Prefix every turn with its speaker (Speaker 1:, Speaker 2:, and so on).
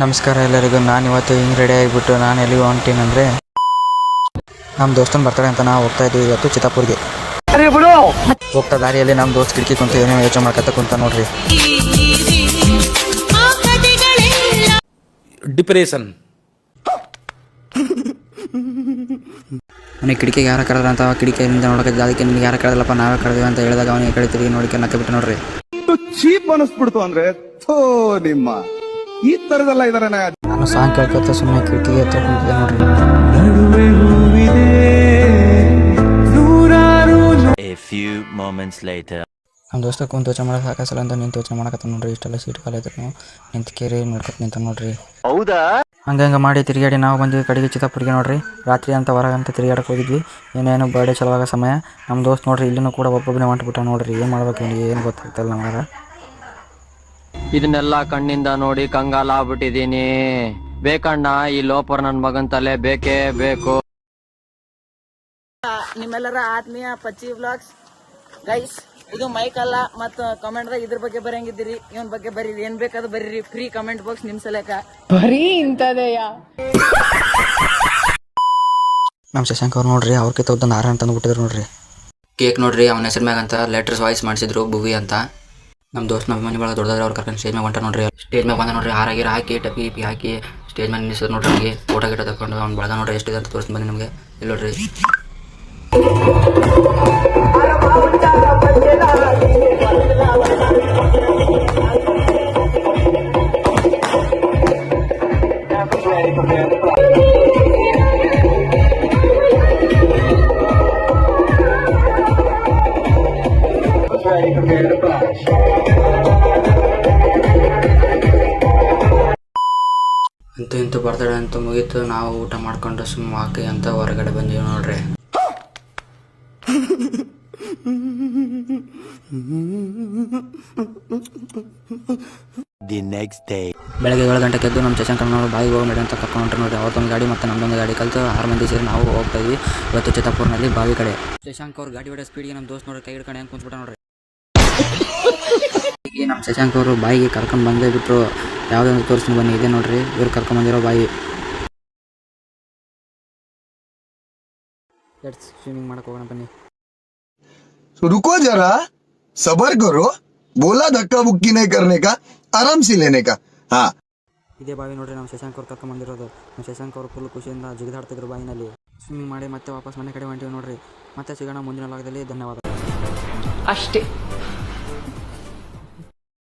Speaker 1: ನಮಸ್ಕಾರ ಎಲ್ಲರಿಗೂ. ನಾನು ಇವತ್ತು ಹಿಂಗೆ ರೆಡಿ ಆಗಿಬಿಟ್ಟು ನಾನು ಎಲ್ಲಿಗೆ ಹೊಂಟೀನಂದರೆ ನಮ್ಮ ದೋಸ್ತನ ಬರ್ತಡೆ ಅಂತ ನಾವು ಹೋಗ್ತಾ ಇದ್ದೀವಿ ಇವತ್ತು ಚಿತ್ತಾಪುರ್ಗೆ. ಹೋಗ್ತಾ ದಾರಿಯಲ್ಲಿ ನಮ್ಮ ದೋಸ್ತ ಕಿಟಕಿ ಕುಂತು ಏನೇನೋ ಯೋಚನೆ ಮಾಡ್ಕೊತ ಕುಂತ ನೋಡ್ರಿ.
Speaker 2: ಡಿಪ್ರೆಷನ್
Speaker 1: ಅವನಿಗೆ ಕಿಟಕಿಗೆ ಯಾರು ಕರೆದ್ರ ಅಂತ ಕಿಟಕಿಯಿಂದ ನೋಡೋಕೆ ಅದಕ್ಕೆ ನಿಮ್ಗೆ ಯಾರು ಕರೆದಲ್ಲಪ್ಪ ನಾವೇ ಕರೆದಿವಿ ಅಂತ ಹೇಳಿದಾಗ ಅವನಿಗೆ ಕಡೆ ತಿರುಗಿ ನೋಡಿಕೆ ನಕ್ಕ ಬಿಟ್ಟು ನೋಡ್ರಿ.
Speaker 3: ಚೀಪ್ ಅನಿಸ್ಬಿಡ್ತು ಅಂದ್ರೆ ನಿಮ್ಮ ಈ ತರದೆಲ್ಲ ಇದಾರೆ.
Speaker 1: ನಾನು ಸಾಂಗ್ ಕೇಳ್ಕೊತ ಸುಮ್ಮನೆ ಕಿಟಕಿಗೆ ಹತ್ರ ಕುಂತಿದ್ದೆ ನೋಡ್ರಿ. ನಮ್ಮ ದೋಸ್ತ ಕುಂತು ಯೋಚನೆ ಮಾಡೋಕೆ ಸಾಕಸಲ್ಲ ಅಂತ ನಿಂತು ಯೋಚನೆ ಮಾಡಕತ್ತ ನೋಡ್ರಿ. ಇಷ್ಟೆಲ್ಲ ಸೀಟ್ ಕಾಲ ಇದ್ರು ನಿಂತು ಕೇರಿ ನೋಡ್ಕೊತ ನಿಂತ ನೋಡ್ರಿ. ಹೌದಾ ಹಂಗೆ ಮಾಡಿ ತಿರುಗಾಡಿ ನಾವು ಬಂದ್ವಿ ಕಡೆಗೆ ಚಿತ್ತಾಪುರಿಗೆ ನೋಡ್ರಿ. ರಾತ್ರಿ ಅಂತ ಹೊರಗಂತ ತಿರುಗಾಡಕ್ಕೆ ಹೋಗಿದ್ವಿ. ಏನೇನು ಬರ್ಡೇ ಚಲೋವಾಗ ಸಮಯ. ನಮ್ಮ ದೋಸ್ತ್ ನೋಡ್ರಿ ಇಲ್ಲಿನೂ ಕೂಡ ಒಬ್ಬೊಬ್ಬನೇ ಹೊಂಟ್ಬಿಟ್ಟ ನೋಡ್ರಿ. ಏನು ಮಾಡ್ಬೇಕು ನನಗೆ ಏನು ಗೊತ್ತಾಗ್ತಿಲ್ಲ ನಮಗೆ.
Speaker 4: ಇದನ್ನೆಲ್ಲ ಕಣ್ಣಿಂದ ನೋಡಿ ಕಂಗಾಲ ಆಗ್ಬಿಟ್ಟಿದೀನಿ. ಬೇಕಣ್ಣ ಈ ಲೋಪರ್ ನನ್ ಮಗನ್ ತಲೆ ಬೇಕೇ ಬೇಕು.
Speaker 5: ನಿಮ್ಮೆಲ್ಲರ ಆತ್ಮೀಯ ಪಚ್ಚಿ ವ್ಲಾಗ್ಸ್ ಗೈಸ್. ಇದು ಮೈಕ್ ಅಲ್ಲ ಮತ್ತು ಕಮೆಂಟ್ ದಾಗ ಇದ್ರ ಬಗ್ಗೆ ಬರಂಗಿದ್ದೀರಿ, ಇವನ್ ಬಗ್ಗೆ ಬರೀರಿ, ಏನ್ ಬೇಕಾದ್ರು ಬರೀರಿ. ಫ್ರೀ ಕಮೆಂಟ್ ಬಾಕ್ಸ್ ನಿಮ್ ಸಲಕ ಬರೀ ಇಂತದೆಯ.
Speaker 1: ನಮ್ಮ ಶಶಾಂಕ್ ಅವ್ರು ನೋಡ್ರಿ ಅವ್ರಕಿಂತ ಒಂದು ಹಾರ ತಂದು ಬಿಟ್ಟಿದ್ರು ನೋಡ್ರಿ. ಕೇಕ್ ನೋಡ್ರಿ ಅವನ ಹೆಸರು ಮ್ಯಾಗ ಅಂತ ಲೆಟರ್ಸ್ ವಾಯ್ಸ್ ಮಾಡಿಸಿದ್ರು ಭುವಿ ಅಂತ. ನಮ್ಮ ದೋಸ್ತ ನಮ್ಮ ಮನೆ ಭಾಳ ದೊಡ್ಡದಾದ್ರೆ ಅವ್ರು ಕರ್ಕೊಂಡು ಸ್ಟೇಜ್ ಮ್ಯಾಗ ಹೊಂಟ ನೋಡ್ರಿ. ಸ್ಟೇಜ್ ಮ್ಯಾಗ ಬಂದ ನೋಡ್ರಿ ಹಾರಾಗಿರ ಹಾಕಿ ಟಪಿ ಪಿ ಹಾಕಿ ಸ್ಟೇಜ್ ಮ್ಯಾಗ ನಿಲ್ಲಿಸಿದ್ರು ನೋಡ್ರಿ. ನಮಗೆ ಫೋಟೋ ಗಿಟ ತಗೊಂಡು ಅವ್ನು ಬಳಗ ನೋಡ್ರಿ ಎಷ್ಟಿದೆ ಅಂತ ತೋರಿಸ್ತೀನಿ ಬನ್ನಿ ನಮಗೆ. ಇಲ್ಲಿ ನೋಡ್ರಿ ಅಂತೂ ಇಂತೂ ಬರ್ತಡೆ ಅಂತೂ ಮುಗೀತು. ನಾವು ಊಟ ಮಾಡ್ಕೊಂಡು ಸುಮ್ಮ ಹಾಕಿ ಅಂತ ಹೊರಗಡೆ ಬಂದೀವಿ ನೋಡ್ರಿ. ಬೆಳಗ್ಗೆ 7 ಗಂಟೆಗೆ ಎದ್ದು ನಮ್ಮ ಶಶಾಂಕ್ ನಾವು ಬಾಯಿಗೆ ಹೋಗಿ ನಡೆ ಅಂತ ಕರ್ಕೊಂಡು ನೋಡ್ರಿ. ಅವ್ರದ್ದೊಂದು ಗಾಡಿ ಮತ್ತು ನಮ್ಮದೊಂದು ಗಾಡಿ ಕಲಿತು 6 ಮಂದಿ ಸೇರಿ ನಾವು ಹೋಗ್ತಾ ಇದ್ವಿ ಇವತ್ತು ಚಿತ್ತಾಪುರ್ನಲ್ಲಿ ಬಾವಿ ಕಡೆ. ಶಶಾಂಕ್ ಅವ್ರು ಗಾಡಿ ಹೊಡೆ ಸ್ಪೀಡ್ಗೆ ನಮ್ಮ ದೋಸ್ತ್ ನೋಡ್ರಿ ಕೈ ಹಿಡ್ಕೊಂಡು ಹೆಂಗೆ ಕುಂತ್ಬಿಟ್ಟ ನೋಡ್ರಿ. ಈಗ ನಮ್ಮ ಶಶಾಂಕ್ ಅವರು ಬಾಯಿಗೆ ಕರ್ಕೊಂಡು ಬಂದೇ ಬಿಟ್ಟರು. ಯಾವುದೊಂದು ತೋರಿಸ್ತೀನಿ ಬನ್ನಿ. ಇದೆ ನೋಡ್ರಿ ಇವ್ರು ಕರ್ಕೊಂಬಂದಿರೋ ಬಾಯಿ. ಲೆಟ್ಸ್ ಸ್ವಿಮ್ಮಿಂಗ್ ಮಾಡಕ್ಕೆ ಹೋಗೋಣ ಬನ್ನಿ.
Speaker 3: रुको जरा सबर करो, बोला धक्का बुक्की नहीं करने का, आराम से लेने का. हाँ
Speaker 1: ಇದೇ ಬಾವಿ ನೋಡ್ರಿ ನಮ್ಮ ಶಶಾಂಕ್ ಅವ್ರು ಕರ್ಕೊಂಬಂದಿರೋದು. ನಮ್ಮ ಶಶಾಂಕ್ ಅವರು ಫುಲ್ ಖುಷಿಯಿಂದ ಜಿಗಿದಾಡ್ತಿದ್ರು ಬಾವಿನಲ್ಲಿ. ಸ್ವಿಮ್ಮಿಂಗ್ ಮಾಡಿ ಮತ್ತೆ ವಾಪಸ್ ಮನೆ ಕಡೆ ಹೊಂಟಿವಿ ನೋಡ್ರಿ. ಮತ್ತೆ ಸಿಗೋಣ ಮುಂದಿನ ಭಾಗದಲ್ಲಿ. ಧನ್ಯವಾದ.
Speaker 5: ಅಷ್ಟೇ.